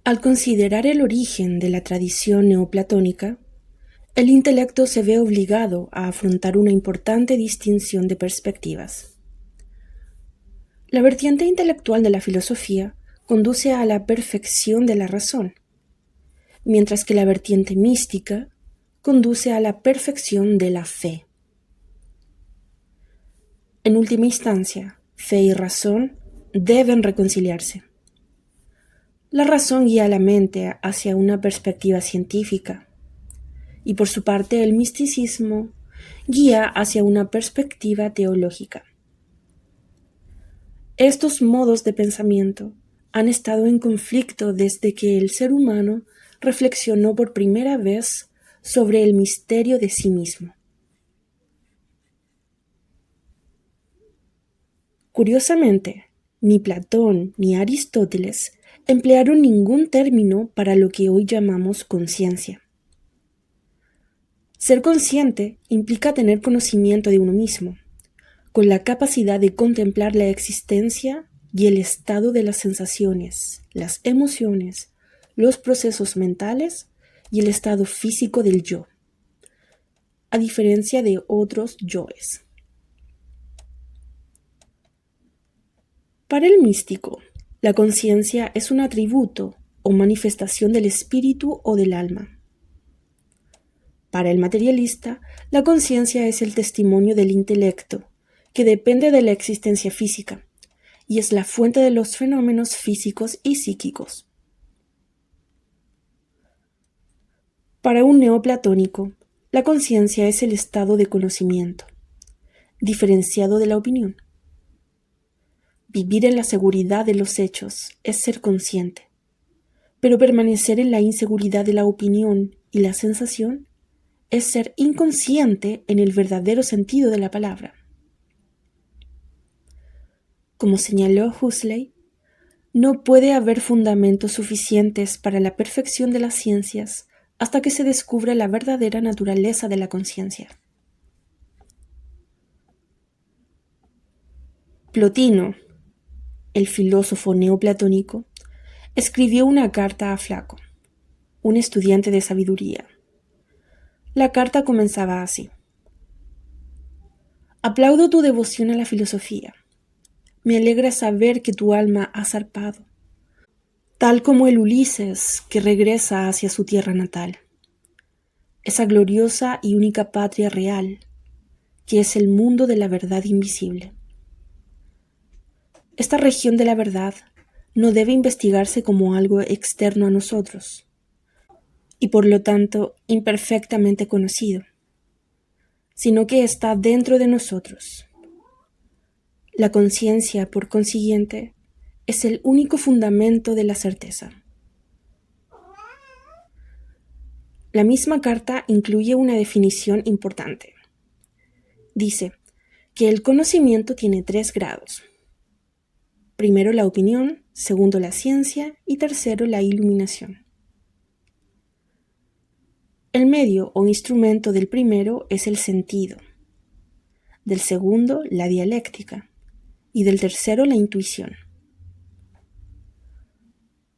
Al considerar el origen de la tradición neoplatónica, el intelecto se ve obligado a afrontar una importante distinción de perspectivas. La vertiente intelectual de la filosofía conduce a la perfección de la razón, mientras que la vertiente mística conduce a la perfección de la fe. En última instancia, fe y razón deben reconciliarse. La razón guía a la mente hacia una perspectiva científica, y por su parte el misticismo guía hacia una perspectiva teológica. Estos modos de pensamiento han estado en conflicto desde que el ser humano reflexionó por primera vez sobre el misterio de sí mismo. Curiosamente, ni Platón ni Aristóteles emplearon ningún término para lo que hoy llamamos conciencia. Ser consciente implica tener conocimiento de uno mismo, con la capacidad de contemplar la existencia y el estado de las sensaciones, las emociones, los procesos mentales y el estado físico del yo, a diferencia de otros yoes. Para el místico, la conciencia es un atributo o manifestación del espíritu o del alma. Para el materialista, la conciencia es el testimonio del intelecto, que depende de la existencia física, y es la fuente de los fenómenos físicos y psíquicos. Para un neoplatónico, la conciencia es el estado de conocimiento, diferenciado de la opinión. Vivir en la seguridad de los hechos es ser consciente, pero permanecer en la inseguridad de la opinión y la sensación es ser inconsciente en el verdadero sentido de la palabra. Como señaló Huxley, no puede haber fundamentos suficientes para la perfección de las ciencias hasta que se descubra la verdadera naturaleza de la conciencia. Plotino, el filósofo neoplatónico, escribió una carta a Flaco, un estudiante de sabiduría. La carta comenzaba así: Aplaudo tu devoción a la filosofía. Me alegra saber que tu alma ha zarpado, tal como el Ulises que regresa hacia su tierra natal, esa gloriosa y única patria real, que es el mundo de la verdad invisible. Esta región de la verdad no debe investigarse como algo externo a nosotros, y por lo tanto imperfectamente conocido, sino que está dentro de nosotros. La conciencia, por consiguiente, es el único fundamento de la certeza. La misma carta incluye una definición importante. Dice que el conocimiento tiene 3 grados. Primero la opinión, segundo la ciencia y tercero la iluminación. El medio o instrumento del primero es el sentido, del segundo la dialéctica y del tercero la intuición.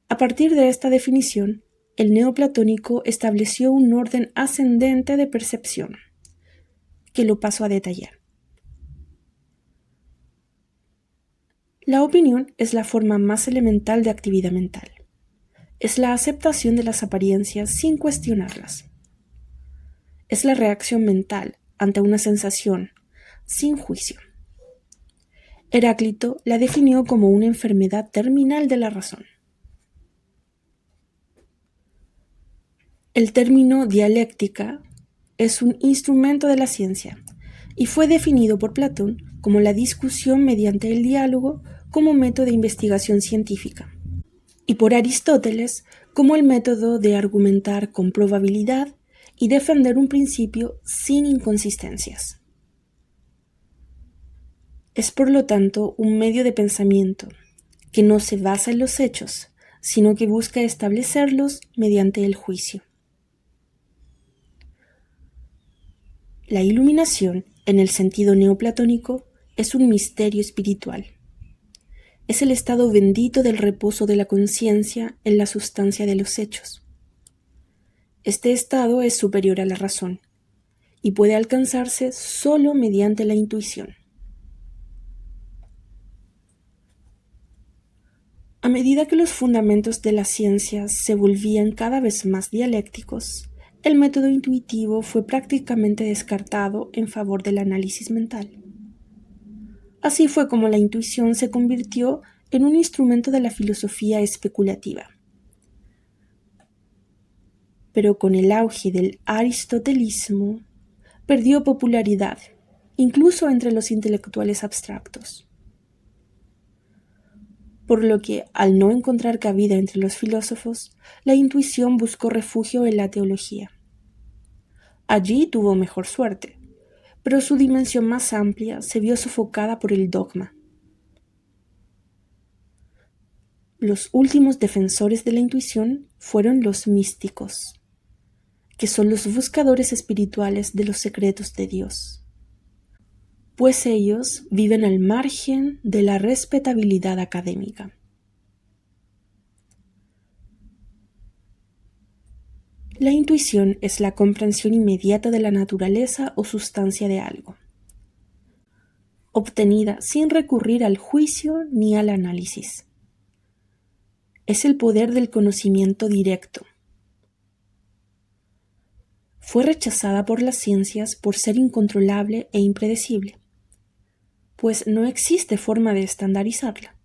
A partir de esta definición, el neoplatónico estableció un orden ascendente de percepción, que lo paso a detallar. La opinión es la forma más elemental de actividad mental. Es la aceptación de las apariencias sin cuestionarlas. Es la reacción mental ante una sensación, sin juicio. Heráclito la definió como una enfermedad terminal de la razón. El término dialéctica es un instrumento de la ciencia y fue definido por Platón como la discusión mediante el diálogo como método de investigación científica, y por Aristóteles como el método de argumentar con probabilidad y defender un principio sin inconsistencias. Es por lo tanto un medio de pensamiento que no se basa en los hechos, sino que busca establecerlos mediante el juicio. La iluminación, en el sentido neoplatónico, es un misterio espiritual. es el estado bendito del reposo de la conciencia en la sustancia de los hechos. Este estado es superior a la razón y puede alcanzarse solo mediante la intuición. A medida que los fundamentos de la ciencia se volvían cada vez más dialécticos, el método intuitivo fue prácticamente descartado en favor del análisis mental. Así fue como la intuición se convirtió en un instrumento de la filosofía especulativa. Pero con el auge del aristotelismo, perdió popularidad, incluso entre los intelectuales abstractos. Por lo que, al no encontrar cabida entre los filósofos, la intuición buscó refugio en la teología. Allí tuvo mejor suerte, pero su dimensión más amplia se vio sofocada por el dogma. Los últimos defensores de la intuición fueron los místicos, que son los buscadores espirituales de los secretos de Dios, pues ellos viven al margen de la respetabilidad académica. La intuición es la comprensión inmediata de la naturaleza o sustancia de algo, obtenida sin recurrir al juicio ni al análisis. Es el poder del conocimiento directo. Fue rechazada por las ciencias por ser incontrolable e impredecible, pues no existe forma de estandarizarla.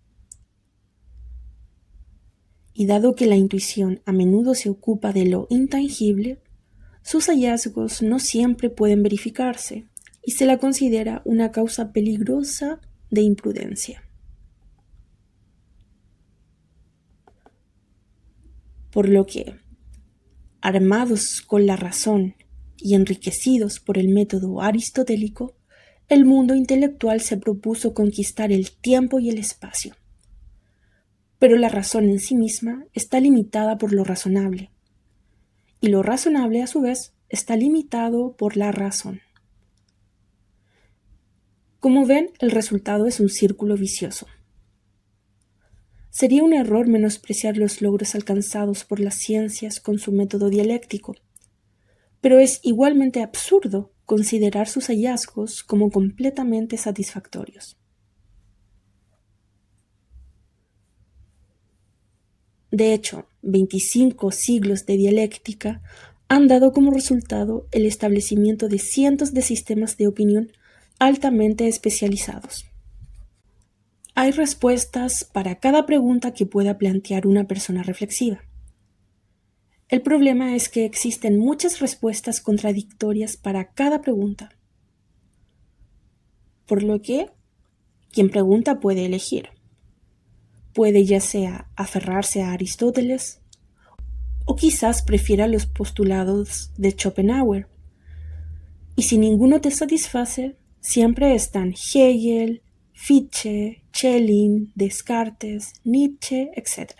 Y dado que la intuición a menudo se ocupa de lo intangible, sus hallazgos no siempre pueden verificarse y se la considera una causa peligrosa de imprudencia. Por lo que, armados con la razón y enriquecidos por el método aristotélico, el mundo intelectual se propuso conquistar el tiempo y el espacio. Pero la razón en sí misma está limitada por lo razonable, y lo razonable a su vez está limitado por la razón. Como ven, el resultado es un círculo vicioso. Sería un error menospreciar los logros alcanzados por las ciencias con su método dialéctico, pero es igualmente absurdo considerar sus hallazgos como completamente satisfactorios. De hecho, 25 siglos de dialéctica han dado como resultado el establecimiento de cientos de sistemas de opinión altamente especializados. Hay respuestas para cada pregunta que pueda plantear una persona reflexiva. El problema es que existen muchas respuestas contradictorias para cada pregunta, por lo que quien pregunta puede elegir. Puede ya sea aferrarse a Aristóteles o quizás prefiera los postulados de Schopenhauer. Y si ninguno te satisface, siempre están Hegel, Fichte, Schelling, Descartes, Nietzsche, etc.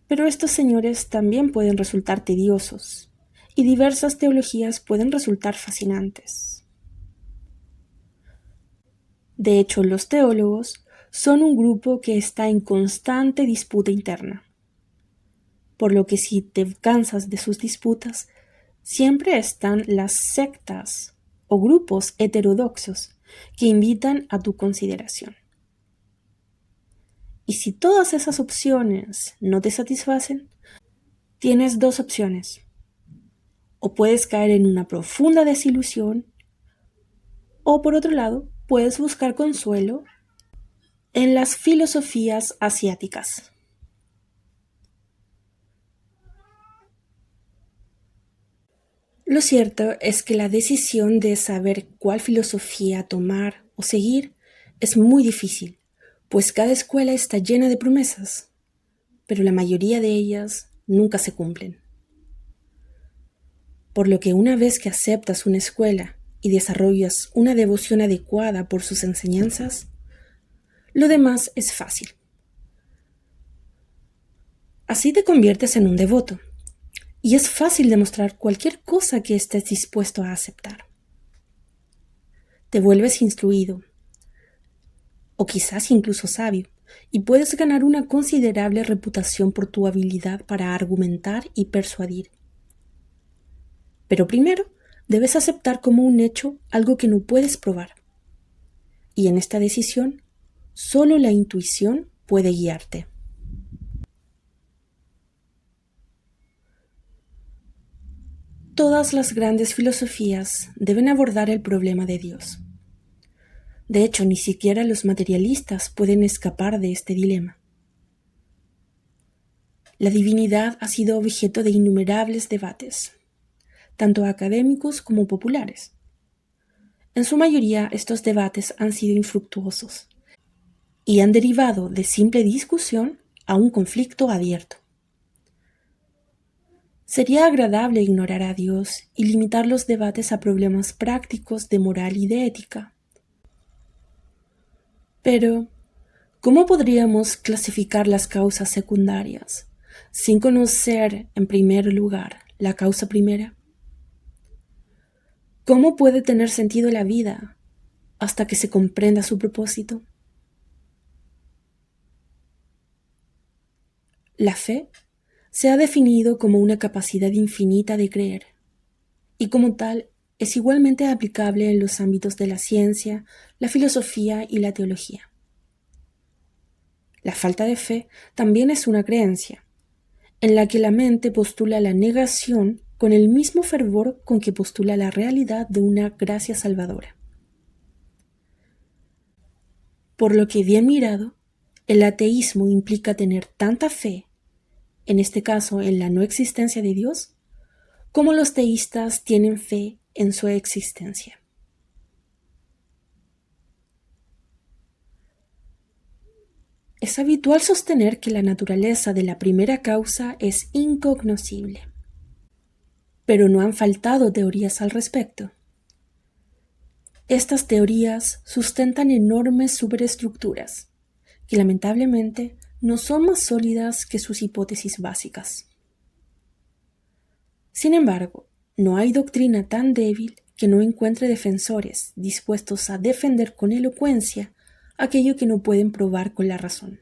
Pero estos señores también pueden resultar tediosos, y diversas teologías pueden resultar fascinantes. De hecho, los teólogos son un grupo que está en constante disputa interna, por lo que si te cansas de sus disputas, siempre están las sectas o grupos heterodoxos que invitan a tu consideración. Y si todas esas opciones no te satisfacen, tienes dos opciones. O puedes caer en una profunda desilusión, o por otro lado, puedes buscar consuelo en las filosofías asiáticas. Lo cierto es que la decisión de saber cuál filosofía tomar o seguir es muy difícil, pues cada escuela está llena de promesas, pero la mayoría de ellas nunca se cumplen. Por lo que una vez que aceptas una escuela y desarrollas una devoción adecuada por sus enseñanzas, lo demás es fácil. Así te conviertes en un devoto, y es fácil demostrar cualquier cosa que estés dispuesto a aceptar. Te vuelves instruido, o quizás incluso sabio, y puedes ganar una considerable reputación por tu habilidad para argumentar y persuadir. Pero primero, debes aceptar como un hecho algo que no puedes probar. Y en esta decisión, solo la intuición puede guiarte. Todas las grandes filosofías deben abordar el problema de Dios. De hecho, ni siquiera los materialistas pueden escapar de este dilema. La divinidad ha sido objeto de innumerables debates, tanto académicos como populares. En su mayoría, estos debates han sido infructuosos y han derivado de simple discusión a un conflicto abierto. Sería agradable ignorar a Dios y limitar los debates a problemas prácticos de moral y de ética. Pero, ¿cómo podríamos clasificar las causas secundarias sin conocer, en primer lugar, la causa primera? ¿Cómo puede tener sentido la vida hasta que se comprenda su propósito? La fe se ha definido como una capacidad infinita de creer, y como tal es igualmente aplicable en los ámbitos de la ciencia, la filosofía y la teología. La falta de fe también es una creencia, en la que la mente postula la negación con el mismo fervor con que postula la realidad de una gracia salvadora. Por lo que, bien mirado, el ateísmo implica tener tanta fe, en este caso en la no existencia de Dios, como los teístas tienen fe en su existencia. Es habitual sostener que la naturaleza de la primera causa es incognoscible, pero no han faltado teorías al respecto. Estas teorías sustentan enormes superestructuras, que lamentablemente no son más sólidas que sus hipótesis básicas. Sin embargo, no hay doctrina tan débil que no encuentre defensores dispuestos a defender con elocuencia aquello que no pueden probar con la razón.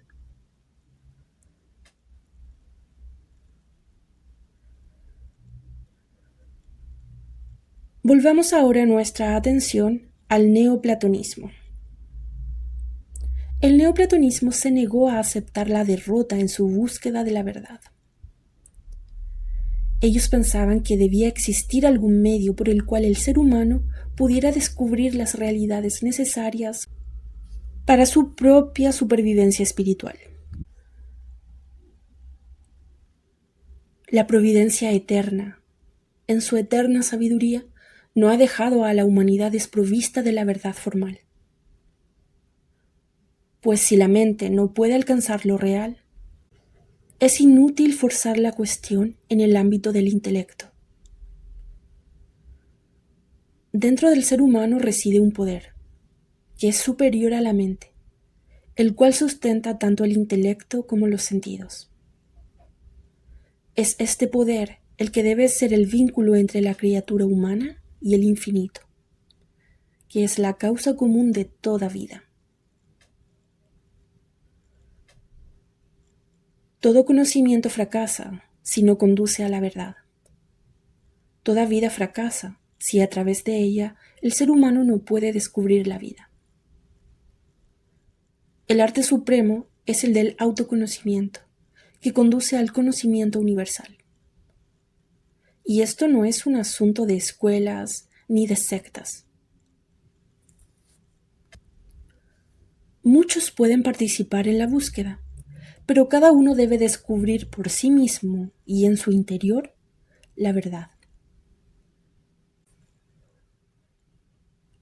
Volvamos ahora nuestra atención al neoplatonismo. El neoplatonismo se negó a aceptar la derrota en su búsqueda de la verdad. Ellos pensaban que debía existir algún medio por el cual el ser humano pudiera descubrir las realidades necesarias para su propia supervivencia espiritual. La providencia eterna, en su eterna sabiduría, no ha dejado a la humanidad desprovista de la verdad formal. Pues si la mente no puede alcanzar lo real, es inútil forzar la cuestión en el ámbito del intelecto. Dentro del ser humano reside un poder, que es superior a la mente, el cual sustenta tanto el intelecto como los sentidos. Es este poder el que debe ser el vínculo entre la criatura humana y el infinito, que es la causa común de toda vida. Todo conocimiento fracasa si no conduce a la verdad. Toda vida fracasa si a través de ella el ser humano no puede descubrir la vida. El arte supremo es el del autoconocimiento, que conduce al conocimiento universal. Y esto no es un asunto de escuelas ni de sectas. Muchos pueden participar en la búsqueda, pero cada uno debe descubrir por sí mismo y en su interior la verdad.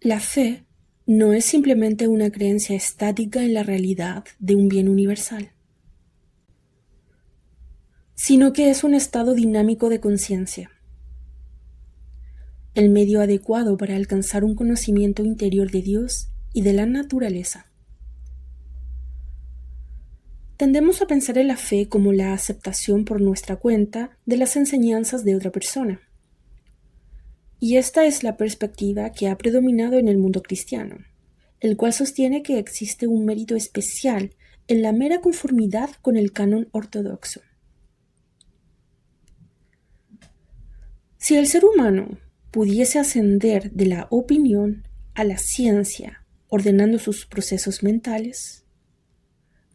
La fe no es simplemente una creencia estática en la realidad de un bien universal, sino que es un estado dinámico de conciencia, el medio adecuado para alcanzar un conocimiento interior de Dios y de la naturaleza. Tendemos a pensar en la fe como la aceptación por nuestra cuenta de las enseñanzas de otra persona. Y esta es la perspectiva que ha predominado en el mundo cristiano, el cual sostiene que existe un mérito especial en la mera conformidad con el canon ortodoxo. Si el ser humano pudiese ascender de la opinión a la ciencia ordenando sus procesos mentales,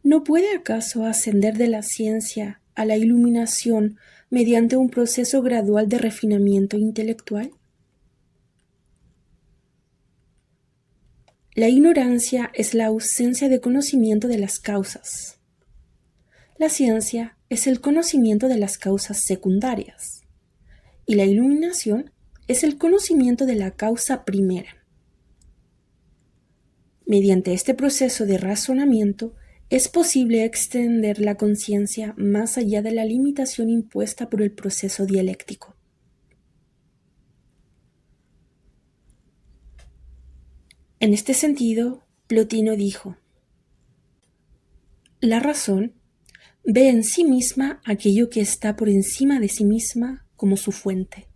¿no puede acaso ascender de la ciencia a la iluminación mediante un proceso gradual de refinamiento intelectual? La ignorancia es la ausencia de conocimiento de las causas. La ciencia es el conocimiento de las causas secundarias, y la iluminación es el conocimiento de la causa primera. Mediante este proceso de razonamiento es posible extender la conciencia más allá de la limitación impuesta por el proceso dialéctico. En este sentido, Plotino dijo: la razón ve en sí misma aquello que está por encima de sí misma como su fuente.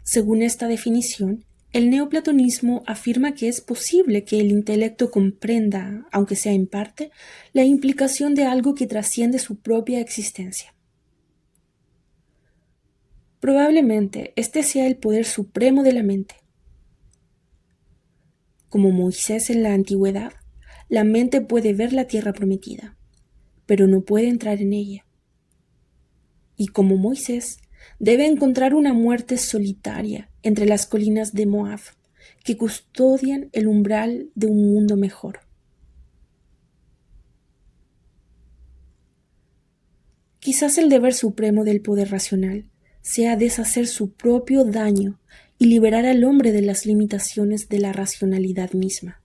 Según esta definición, el neoplatonismo afirma que es posible que el intelecto comprenda, aunque sea en parte, la implicación de algo que trasciende su propia existencia. Probablemente este sea el poder supremo de la mente. Como Moisés en la antigüedad, la mente puede ver la tierra prometida, pero no puede entrar en ella. Y como Moisés, debe encontrar una muerte solitaria entre las colinas de Moab, que custodian el umbral de un mundo mejor. Quizás el deber supremo del poder racional sea deshacer su propio daño y liberar al hombre de las limitaciones de la racionalidad misma.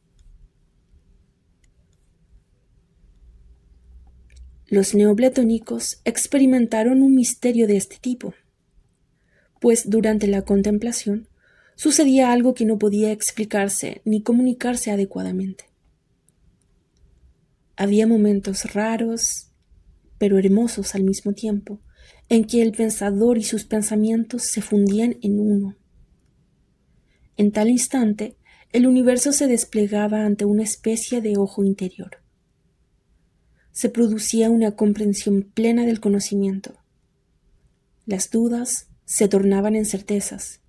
Los neoplatónicos experimentaron un misterio de este tipo, pues durante la contemplación sucedía algo que no podía explicarse ni comunicarse adecuadamente. Había momentos raros, pero hermosos al mismo tiempo, en que el pensador y sus pensamientos se fundían en uno. En tal instante, el universo se desplegaba ante una especie de ojo interior. Se producía una comprensión plena del conocimiento. Las dudas se tornaban en certezas,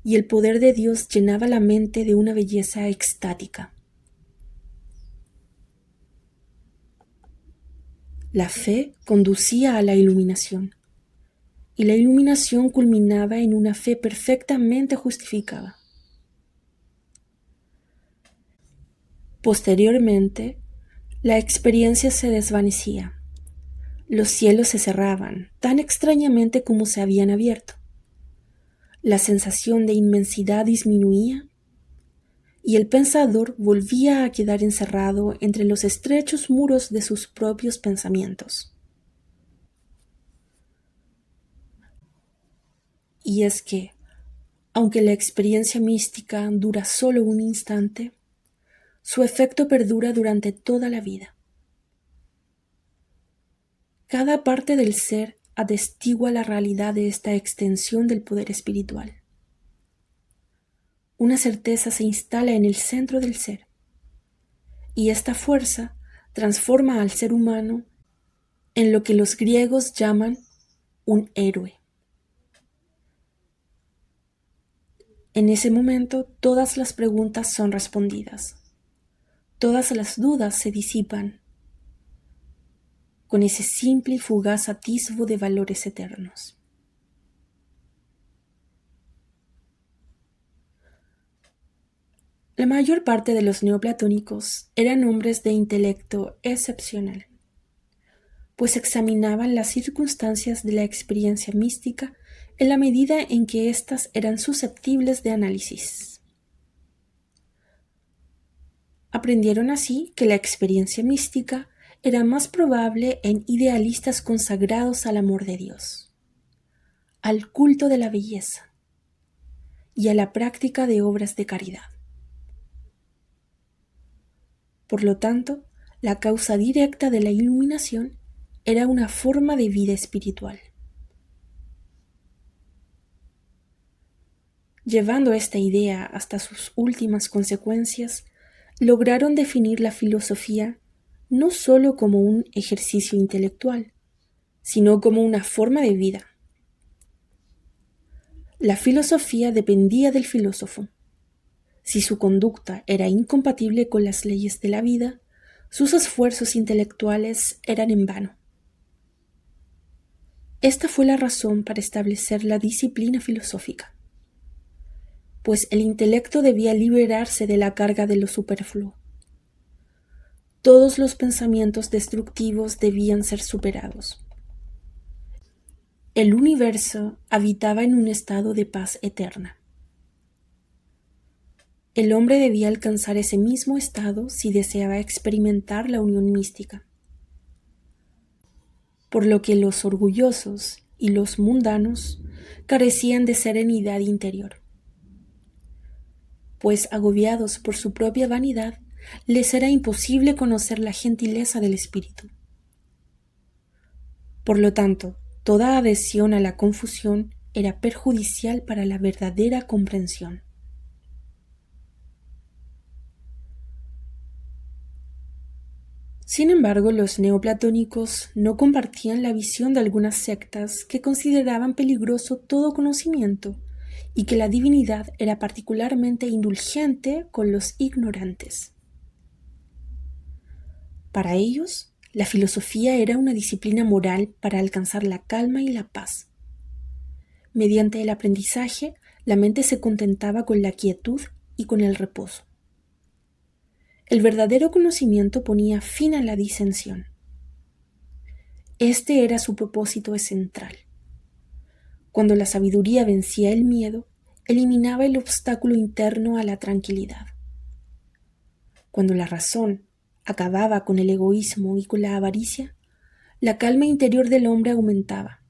y el poder de Dios llenaba la mente de una belleza extática. La fe conducía a la iluminación, y la iluminación culminaba en una fe perfectamente justificada. Posteriormente, la experiencia se desvanecía. Los cielos se cerraban tan extrañamente como se habían abierto. La sensación de inmensidad disminuía y el pensador volvía a quedar encerrado entre los estrechos muros de sus propios pensamientos. Y es que, aunque la experiencia mística dura solo un instante, su efecto perdura durante toda la vida. Cada parte del ser atestigua la realidad de esta extensión del poder espiritual. Una certeza se instala en el centro del ser, y esta fuerza transforma al ser humano en lo que los griegos llaman un héroe. En ese momento todas las preguntas son respondidas, todas las dudas se disipan con ese simple y fugaz atisbo de valores eternos. La mayor parte de los neoplatónicos eran hombres de intelecto excepcional, pues examinaban las circunstancias de la experiencia mística en la medida en que éstas eran susceptibles de análisis. Aprendieron así que la experiencia mística era más probable en idealistas consagrados al amor de Dios, al culto de la belleza y a la práctica de obras de caridad. Por lo tanto, la causa directa de la iluminación era una forma de vida espiritual. Llevando esta idea hasta sus últimas consecuencias, lograron definir la filosofía no sólo como un ejercicio intelectual, sino como una forma de vida. La filosofía dependía del filósofo. Si su conducta era incompatible con las leyes de la vida, sus esfuerzos intelectuales eran en vano. Esta fue la razón para establecer la disciplina filosófica, pues el intelecto debía liberarse de la carga de lo superfluo. Todos los pensamientos destructivos debían ser superados. El universo habitaba en un estado de paz eterna. El hombre debía alcanzar ese mismo estado si deseaba experimentar la unión mística. Por lo que los orgullosos y los mundanos carecían de serenidad interior, pues agobiados por su propia vanidad, les era imposible conocer la gentileza del espíritu. Por lo tanto, toda adhesión a la confusión era perjudicial para la verdadera comprensión. Sin embargo, los neoplatónicos no compartían la visión de algunas sectas que consideraban peligroso todo conocimiento y que la divinidad era particularmente indulgente con los ignorantes. Para ellos, la filosofía era una disciplina moral para alcanzar la calma y la paz. Mediante el aprendizaje, la mente se contentaba con la quietud y con el reposo. El verdadero conocimiento ponía fin a la disensión. Este era su propósito central. Cuando la sabiduría vencía el miedo, eliminaba el obstáculo interno a la tranquilidad. Cuando la razón acababa con el egoísmo y con la avaricia, la calma interior del hombre aumentaba,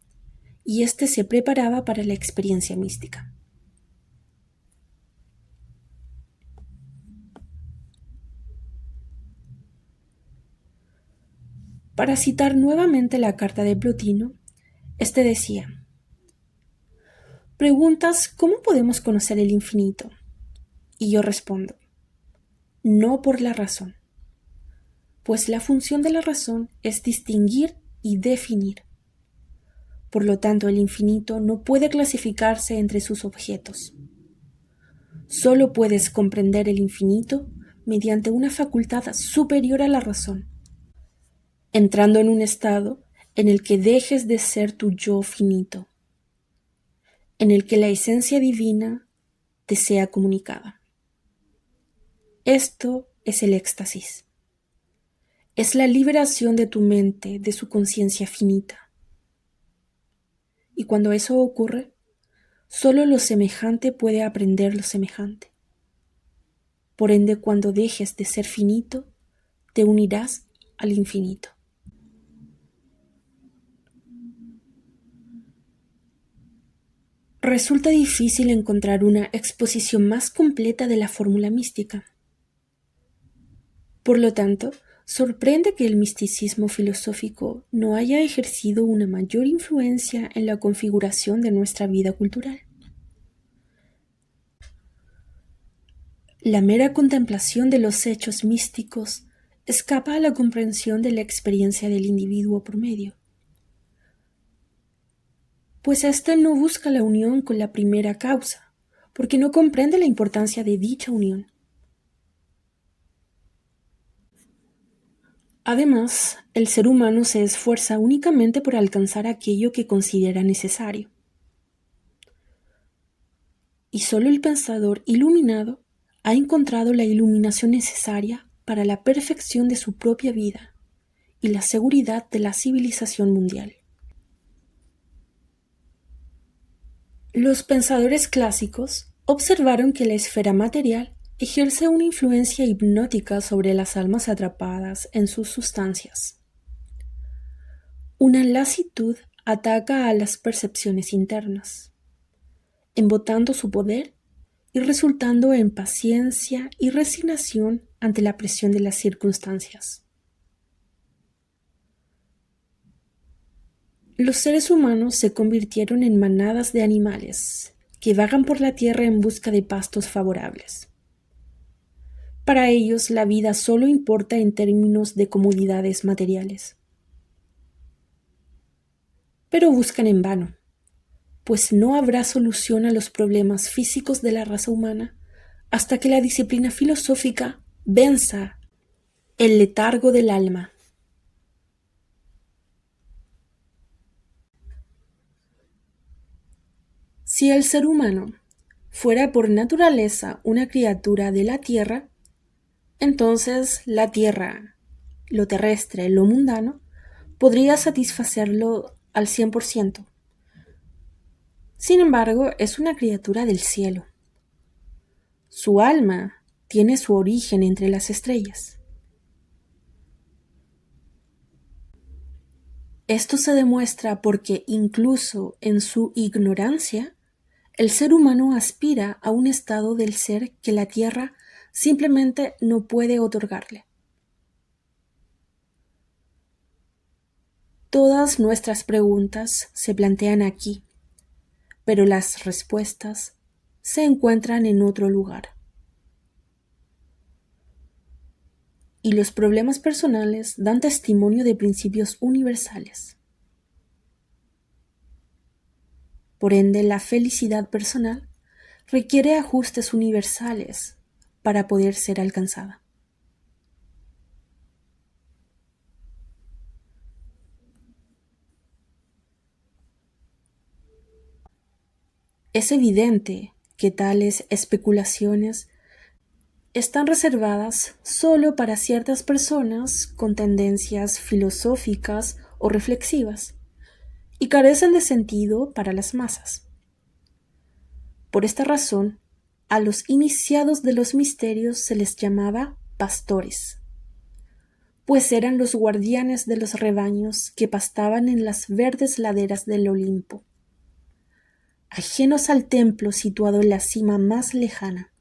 y éste se preparaba para la experiencia mística. Para citar nuevamente la carta de Plotino, este decía: preguntas ¿cómo podemos conocer el infinito? Y yo respondo: no por la razón, pues la función de la razón es distinguir y definir. Por lo tanto, el infinito no puede clasificarse entre sus objetos. Solo puedes comprender el infinito mediante una facultad superior a la razón, entrando en un estado en el que dejes de ser tu yo finito, en el que la esencia divina te sea comunicada. Esto es el éxtasis. Es la liberación de tu mente de su conciencia finita. Y cuando eso ocurre, solo lo semejante puede aprender lo semejante. Por ende, cuando dejes de ser finito, te unirás al infinito. Resulta difícil encontrar una exposición más completa de la fórmula mística. Por lo tanto, sorprende que el misticismo filosófico no haya ejercido una mayor influencia en la configuración de nuestra vida cultural. La mera contemplación de los hechos místicos escapa a la comprensión de la experiencia del individuo promedio, pues éste no busca la unión con la primera causa, porque no comprende la importancia de dicha unión. Además, el ser humano se esfuerza únicamente por alcanzar aquello que considera necesario. Y solo el pensador iluminado ha encontrado la iluminación necesaria para la perfección de su propia vida y la seguridad de la civilización mundial. Los pensadores clásicos observaron que la esfera material ejerce una influencia hipnótica sobre las almas atrapadas en sus sustancias. Una lasitud ataca a las percepciones internas, embotando su poder y resultando en paciencia y resignación ante la presión de las circunstancias. Los seres humanos se convirtieron en manadas de animales que vagan por la tierra en busca de pastos favorables. Para ellos la vida solo importa en términos de comodidades materiales. Pero buscan en vano, pues no habrá solución a los problemas físicos de la raza humana hasta que la disciplina filosófica venza el letargo del alma. Si el ser humano fuera por naturaleza una criatura de la tierra, entonces la tierra, lo terrestre, lo mundano, podría satisfacerlo al 100%. Sin embargo, es una criatura del cielo. Su alma tiene su origen entre las estrellas. Esto se demuestra porque incluso en su ignorancia, el ser humano aspira a un estado del ser que la Tierra simplemente no puede otorgarle. Todas nuestras preguntas se plantean aquí, pero las respuestas se encuentran en otro lugar. Y los problemas personales dan testimonio de principios universales. Por ende, la felicidad personal requiere ajustes universales para poder ser alcanzada. Es evidente que tales especulaciones están reservadas solo para ciertas personas con tendencias filosóficas o reflexivas y carecen de sentido para las masas. Por esta razón, a los iniciados de los misterios se les llamaba pastores, pues eran los guardianes de los rebaños que pastaban en las verdes laderas del Olimpo, ajenos al templo situado en la cima más lejana.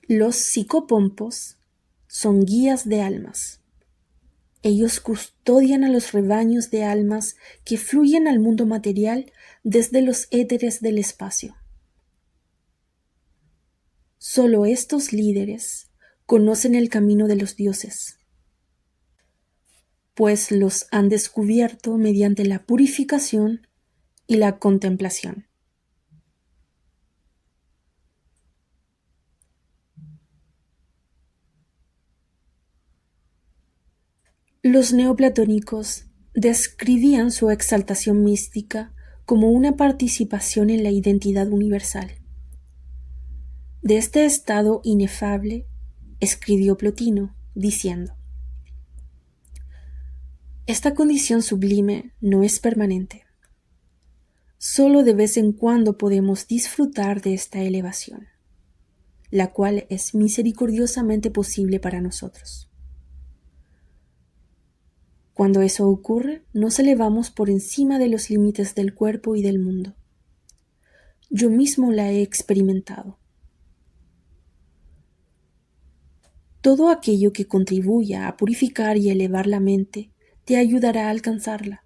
Los psicopompos son guías de almas. Ellos custodian a los rebaños de almas que fluyen al mundo material desde los éteres del espacio. Solo estos líderes conocen el camino de los dioses, pues los han descubierto mediante la purificación y la contemplación. Los neoplatónicos describían su exaltación mística como una participación en la identidad universal. De este estado inefable, escribió Plotino, diciendo: esta condición sublime no es permanente. Solo de vez en cuando podemos disfrutar de esta elevación, la cual es misericordiosamente posible para nosotros. Cuando eso ocurre, nos elevamos por encima de los límites del cuerpo y del mundo. Yo mismo la he experimentado. Todo aquello que contribuya a purificar y elevar la mente te ayudará a alcanzarla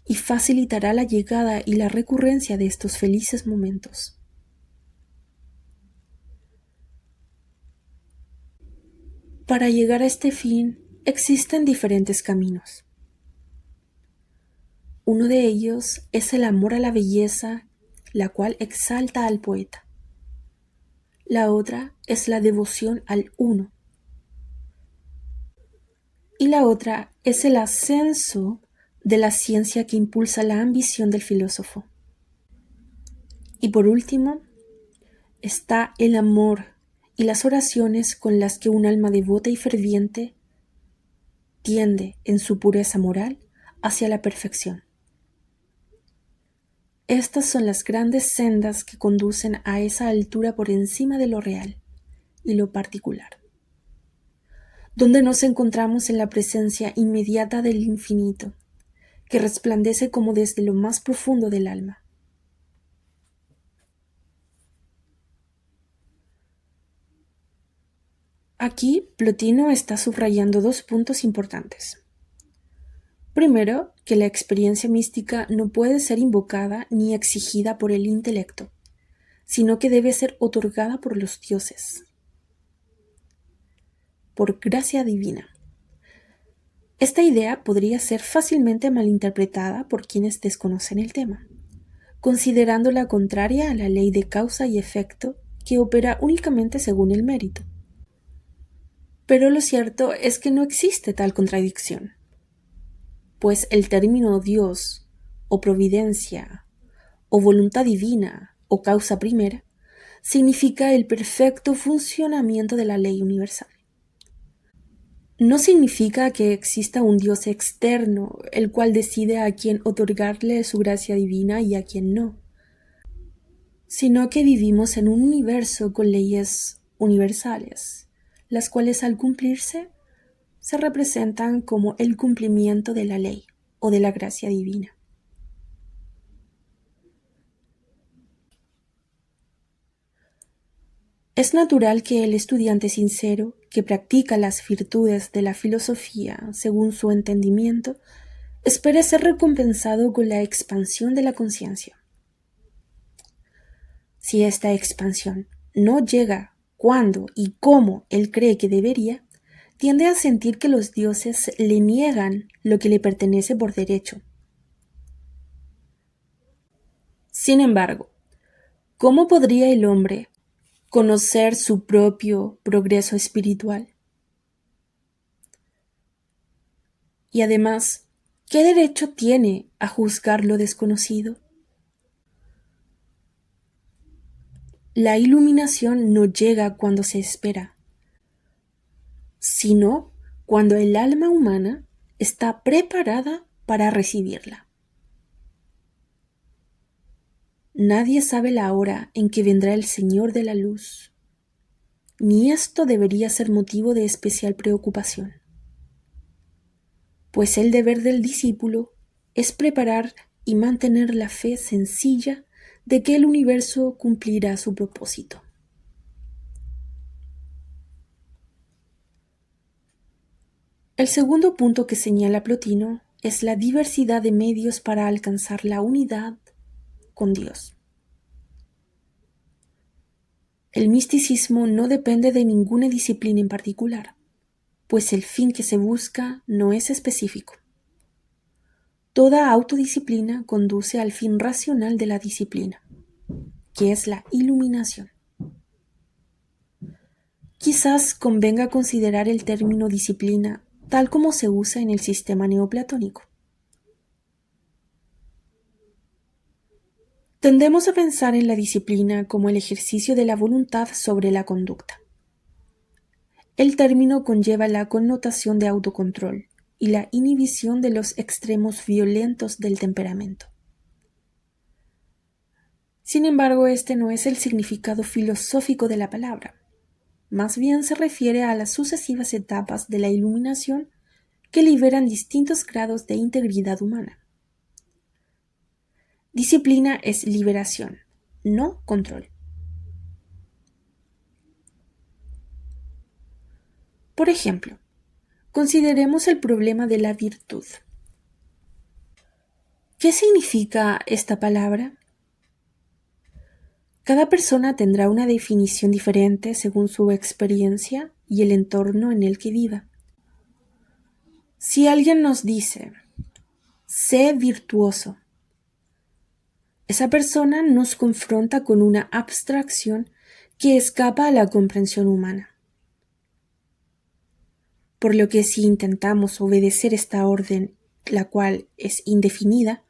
y facilitará la llegada y la recurrencia de estos felices momentos. Para llegar a este fin existen diferentes caminos. Uno de ellos es el amor a la belleza, la cual exalta al poeta. La otra es la devoción al Uno. Y la otra es el ascenso de la ciencia que impulsa la ambición del filósofo. Y por último, está el amor y las oraciones con las que un alma devota y ferviente tiende en su pureza moral hacia la perfección. Estas son las grandes sendas que conducen a esa altura por encima de lo real y lo particular, donde nos encontramos en la presencia inmediata del infinito, que resplandece como desde lo más profundo del alma. Aquí Plotino está subrayando dos puntos importantes. Primero, que la experiencia mística no puede ser invocada ni exigida por el intelecto, sino que debe ser otorgada por los dioses, por gracia divina. Esta idea podría ser fácilmente malinterpretada por quienes desconocen el tema, considerándola contraria a la ley de causa y efecto que opera únicamente según el mérito. Pero lo cierto es que no existe tal contradicción, pues el término Dios, o providencia, o voluntad divina, o causa primera, significa el perfecto funcionamiento de la ley universal. No significa que exista un Dios externo, el cual decide a quién otorgarle su gracia divina y a quién no, sino que vivimos en un universo con leyes universales, las cuales al cumplirse se representan como el cumplimiento de la ley o de la gracia divina. Es natural que el estudiante sincero, que practica las virtudes de la filosofía según su entendimiento, espere ser recompensado con la expansión de la conciencia. Si esta expansión no llega cuando y cómo él cree que debería, tiende a sentir que los dioses le niegan lo que le pertenece por derecho. Sin embargo, ¿cómo podría el hombre conocer su propio progreso espiritual? Y además, ¿qué derecho tiene a juzgar lo desconocido? La iluminación no llega cuando se espera, sino cuando el alma humana está preparada para recibirla. Nadie sabe la hora en que vendrá el Señor de la Luz, ni esto debería ser motivo de especial preocupación, pues el deber del discípulo es preparar y mantener la fe sencilla de que el universo cumplirá su propósito. El segundo punto que señala Plotino es la diversidad de medios para alcanzar la unidad con Dios. El misticismo no depende de ninguna disciplina en particular, pues el fin que se busca no es específico. Toda autodisciplina conduce al fin racional de la disciplina, que es la iluminación. Quizás convenga considerar el término disciplina tal como se usa en el sistema neoplatónico. Tendemos a pensar en la disciplina como el ejercicio de la voluntad sobre la conducta. El término conlleva la connotación de autocontrol y la inhibición de los extremos violentos del temperamento. Sin embargo, este no es el significado filosófico de la palabra. Más bien se refiere a las sucesivas etapas de la iluminación que liberan distintos grados de integridad humana. Disciplina es liberación, no control. Por ejemplo, consideremos el problema de la virtud. ¿Qué significa esta palabra? Cada persona tendrá una definición diferente según su experiencia y el entorno en el que viva. Si alguien nos dice, sé virtuoso, esa persona nos confronta con una abstracción que escapa a la comprensión humana. Por lo que si intentamos obedecer esta orden, la cual es indefinida,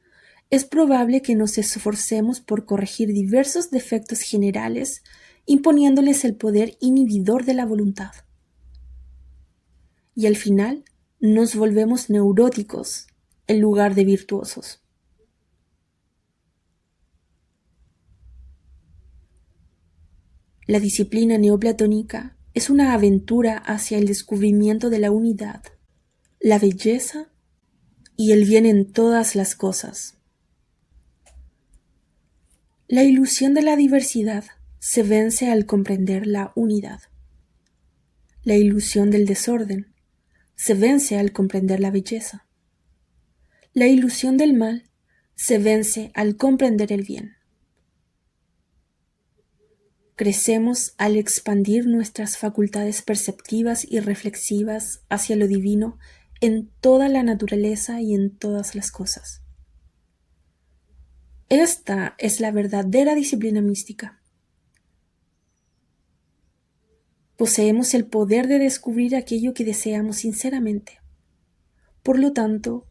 es probable que nos esforcemos por corregir diversos defectos generales, imponiéndoles el poder inhibidor de la voluntad. Y al final nos volvemos neuróticos en lugar de virtuosos. La disciplina neoplatónica es una aventura hacia el descubrimiento de la unidad, la belleza y el bien en todas las cosas. La ilusión de la diversidad se vence al comprender la unidad. La ilusión del desorden se vence al comprender la belleza. La ilusión del mal se vence al comprender el bien. Crecemos al expandir nuestras facultades perceptivas y reflexivas hacia lo divino en toda la naturaleza y en todas las cosas. Esta es la verdadera disciplina mística. Poseemos el poder de descubrir aquello que deseamos sinceramente. Por lo tanto,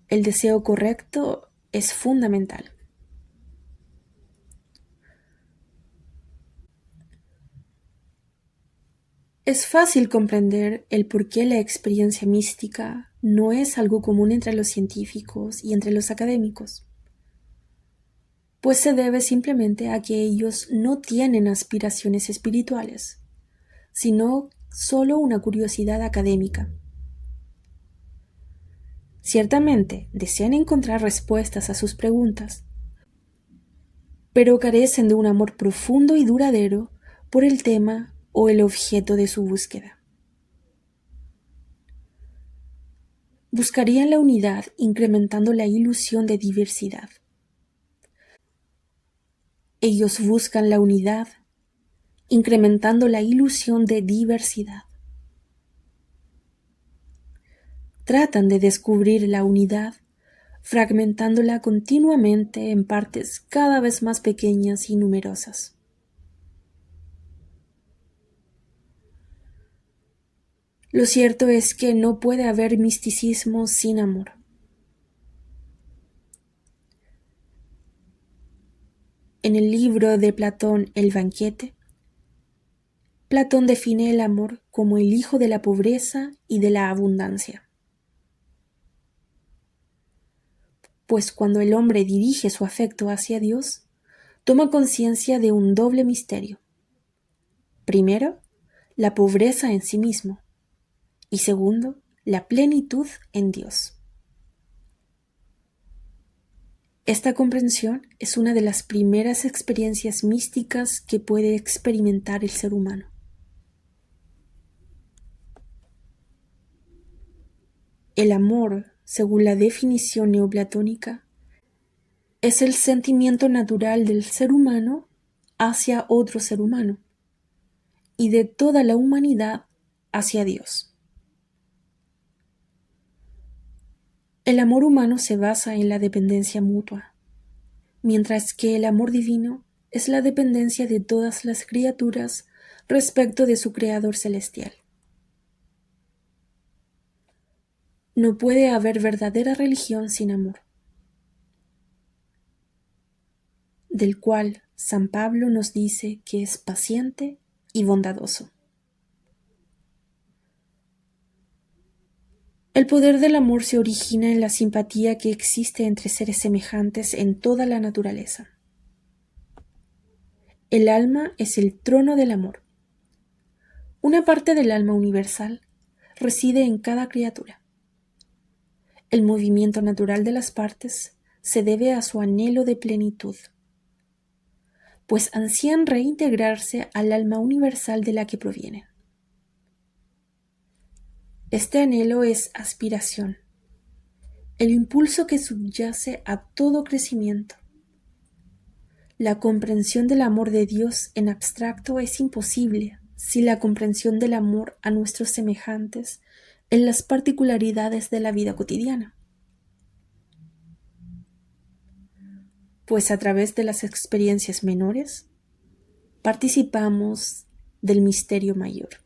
el deseo correcto es fundamental. Es fácil comprender el por qué la experiencia mística no es algo común entre los científicos y entre los académicos, pues se debe simplemente a que ellos no tienen aspiraciones espirituales, sino solo una curiosidad académica. Ciertamente desean encontrar respuestas a sus preguntas, pero carecen de un amor profundo y duradero por el tema o el objeto de su búsqueda. Buscarían la unidad incrementando la ilusión de diversidad. Ellos buscan la unidad incrementando la ilusión de diversidad. Tratan de descubrir la unidad fragmentándola continuamente en partes cada vez más pequeñas y numerosas. Lo cierto es que no puede haber misticismo sin amor. En el libro de Platón, El banquete, Platón define el amor como el hijo de la pobreza y de la abundancia. Pues cuando el hombre dirige su afecto hacia Dios, toma conciencia de un doble misterio. Primero, la pobreza en sí mismo, y segundo, la plenitud en Dios. Esta comprensión es una de las primeras experiencias místicas que puede experimentar el ser humano. El amor, según la definición neoplatónica, es el sentimiento natural del ser humano hacia otro ser humano y de toda la humanidad hacia Dios. El amor humano se basa en la dependencia mutua, mientras que el amor divino es la dependencia de todas las criaturas respecto de su Creador celestial. No puede haber verdadera religión sin amor, del cual San Pablo nos dice que es paciente y bondadoso. El poder del amor se origina en la simpatía que existe entre seres semejantes en toda la naturaleza. El alma es el trono del amor. Una parte del alma universal reside en cada criatura. El movimiento natural de las partes se debe a su anhelo de plenitud, pues ansían reintegrarse al alma universal de la que provienen. Este anhelo es aspiración, el impulso que subyace a todo crecimiento. La comprensión del amor de Dios en abstracto es imposible si la comprensión del amor a nuestros semejantes en las particularidades de la vida cotidiana. Pues a través de las experiencias menores participamos del misterio mayor.